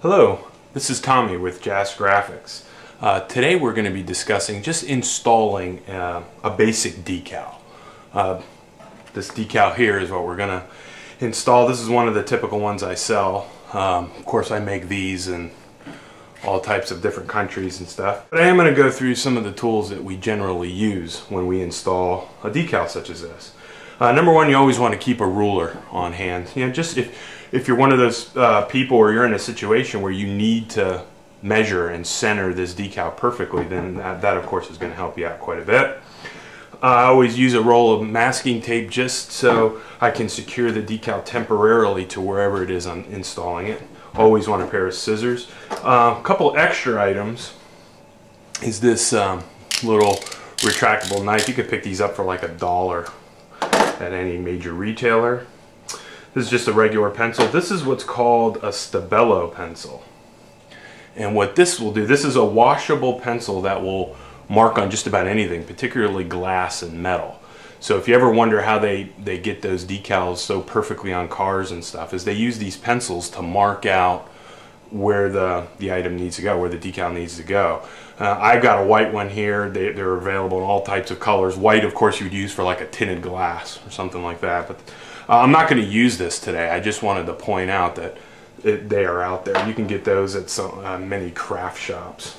Hello, this is Tommy with JaSt Graphics. Today we're going to be discussing just installing a basic decal. This decal here is what we're going to install. This is one of the typical ones I sell. Of course I make these in all types of different countries and stuff. But I am going to go through some of the tools that we generally use when we install a decal such as this. Number one, you always want to keep a ruler on hand. You know, just if you're one of those people or you're in a situation where you need to measure and center this decal perfectly, then that of course is going to help you out quite a bit. I always use a roll of masking tape just so I can secure the decal temporarily to wherever it is I'm installing it. Always want a pair of scissors. A couple extra items is this little retractable knife. You could pick these up for like $1 at any major retailer. This is just a regular pencil. This is what's called a Stabilo pencil. And what this will do, this is a washable pencil that will mark on just about anything, particularly glass and metal. So if you ever wonder how they get those decals so perfectly on cars and stuff, is they use these pencils to mark out where the item needs to go, where the decal needs to go. I've got a white one here. They're available in all types of colors. White, of course, you would use for like a tinted glass or something like that. But I'm not going to use this today. I just wanted to point out that they are out there. You can get those at many craft shops.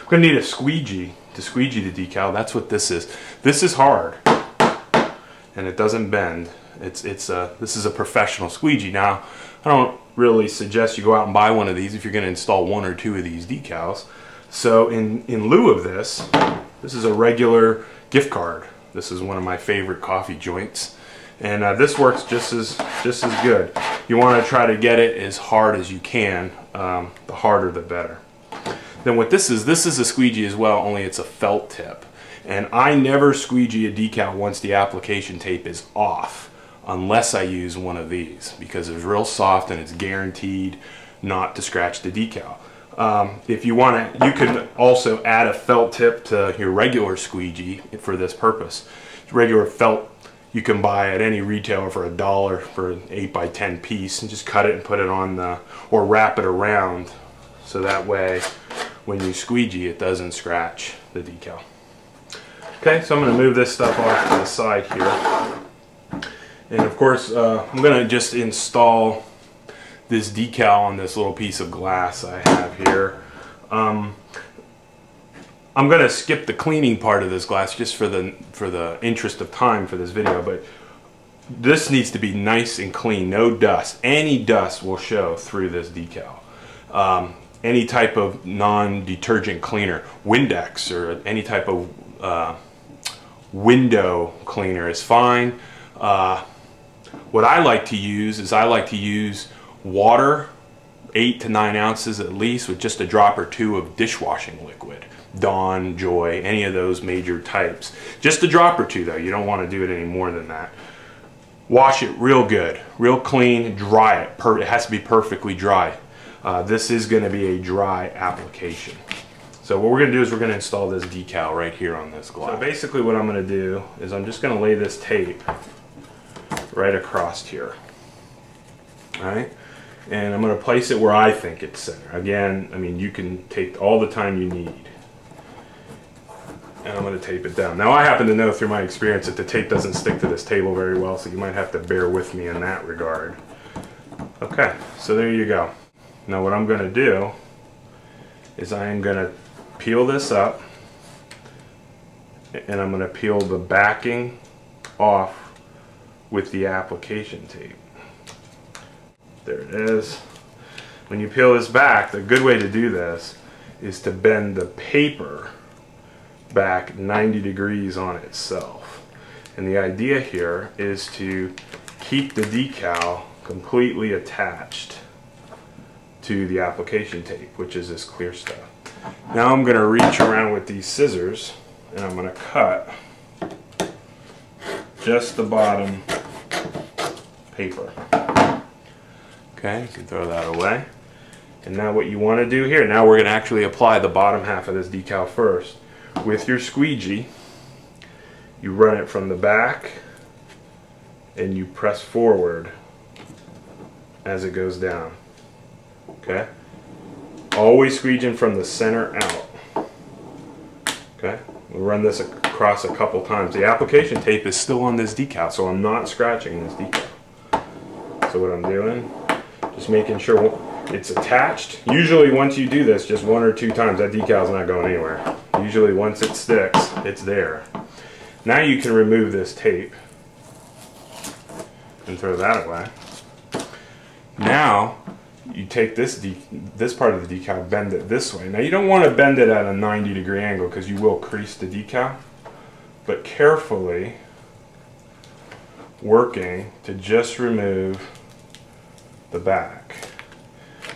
I'm going to need a squeegee to squeegee the decal. That's what this is. This is hard, and it doesn't bend. This is a professional squeegee. Now, I don't really suggest you go out and buy one of these if you're going to install one or two of these decals. So in lieu of this is a regular gift card. This is one of my favorite coffee joints, and this works just as good. You want to try to get it as hard as you can. The harder the better. Then what this is a squeegee as well, only it's a felt tip. And I never squeegee a decal once the application tape is off, unless I use one of these, because it's real soft and it's guaranteed not to scratch the decal. If you want to, you can also add a felt tip to your regular squeegee for this purpose. Regular felt you can buy at any retailer for $1 for an 8x10 piece, and just cut it and put it on or wrap it around, so that way when you squeegee it doesn't scratch the decal. Okay, so I'm going to move this stuff off to the side here. And of course, I'm going to just install this decal on this little piece of glass I have here. I'm going to skip the cleaning part of this glass just for the interest of time for this video, but this needs to be nice and clean, no dust. Any dust will show through this decal. Any type of non-detergent cleaner, Windex or any type of window cleaner is fine. What I like to use is water, 8 to 9 ounces at least, with just a drop or two of dishwashing liquid. Dawn, Joy, any of those major types. Just a drop or two though, you don't want to do it any more than that. Wash it real good, real clean, dry it. It has to be perfectly dry. This is going to be a dry application. So what we're going to do is we're going to install this decal right here on this glass. So basically what I'm going to do is I'm just going to lay this tape right across here. Alright? And I'm going to place it where I think it's center. Again, I mean, you can take all the time you need. And I'm going to tape it down. Now I happen to know through my experience that the tape doesn't stick to this table very well, so you might have to bear with me in that regard. Okay, so there you go. Now what I'm going to do is I am going to peel this up, and I'm going to peel the backing off with the application tape. There it is. When you peel this back, the good way to do this is to bend the paper back 90 degrees on itself. And the idea here is to keep the decal completely attached to the application tape, which is this clear stuff. Now I'm going to reach around with these scissors and I'm going to cut just the bottom paper. Okay, you can throw that away. And now what you want to do here, now we're going to actually apply the bottom half of this decal first. With your squeegee, you run it from the back and you press forward as it goes down. Okay? Always squeeging from the center out. Okay, we'll run this across a couple times. The application tape is still on this decal, so I'm not scratching this decal. So what I'm doing, just making sure it's attached. Usually once you do this just 1 or 2 times, that decal's not going anywhere. Usually once it sticks, it's there. Now you can remove this tape and throw that away. Now you take this part of the decal, bend it this way. Now you don't want to bend it at a 90-degree angle because you will crease the decal, but carefully working to just remove the back.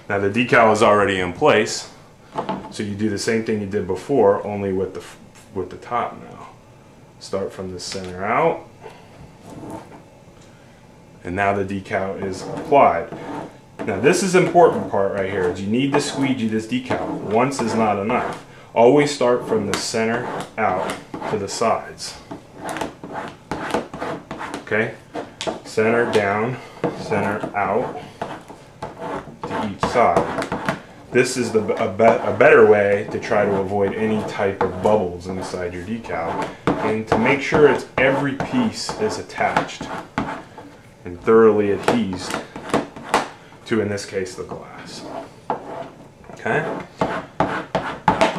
Now the decal is already in place, so you do the same thing you did before, only with the top now. Start from the center out, and now the decal is applied. Now this is the important part right here, is you need to squeegee this decal. Once is not enough. Always start from the center out to the sides. Okay? Center down, center out to each side. This is a better way to try to avoid any type of bubbles inside your decal, and to make sure it's every piece is attached and thoroughly adhesed to, in this case, the glass. Okay?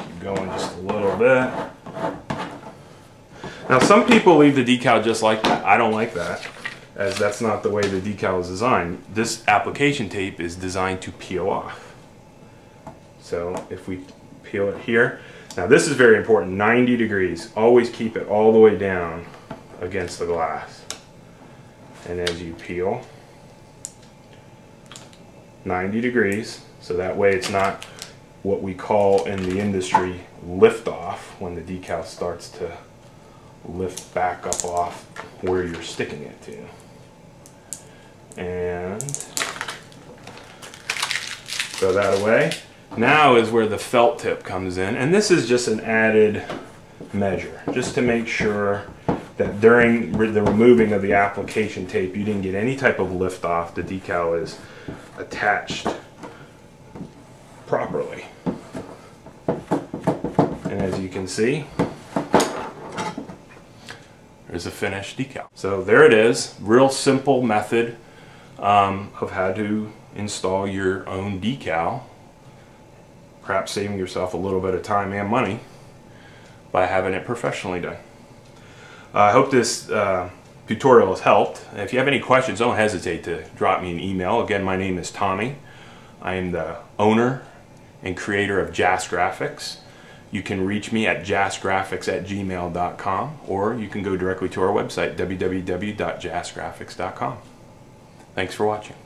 Keep going just a little bit. Now some people leave the decal just like that. I don't like that, as that's not the way the decal is designed. This application tape is designed to peel off. So if we peel it here, now this is very important, 90 degrees. Always keep it all the way down against the glass. And as you peel, 90 degrees, so that way it's not what we call in the industry lift off, when the decal starts to lift back up off where you're sticking it to. And throw that away. Now is where the felt tip comes in, and this is just an added measure, just to make sure that during the removing of the application tape you didn't get any type of lift off. The decal is attached properly. And as you can see, there's a finished decal. So there it is, real simple method of how to install your own decal, perhaps saving yourself a little bit of time and money by having it professionally done. I hope this tutorial has helped. If you have any questions, don't hesitate to drop me an email. Again, my name is Tommy. I am the owner and creator of JaSt Graphics. You can reach me at jastgraphics@gmail.com, or you can go directly to our website, www.jastgraphics.com. Thanks for watching.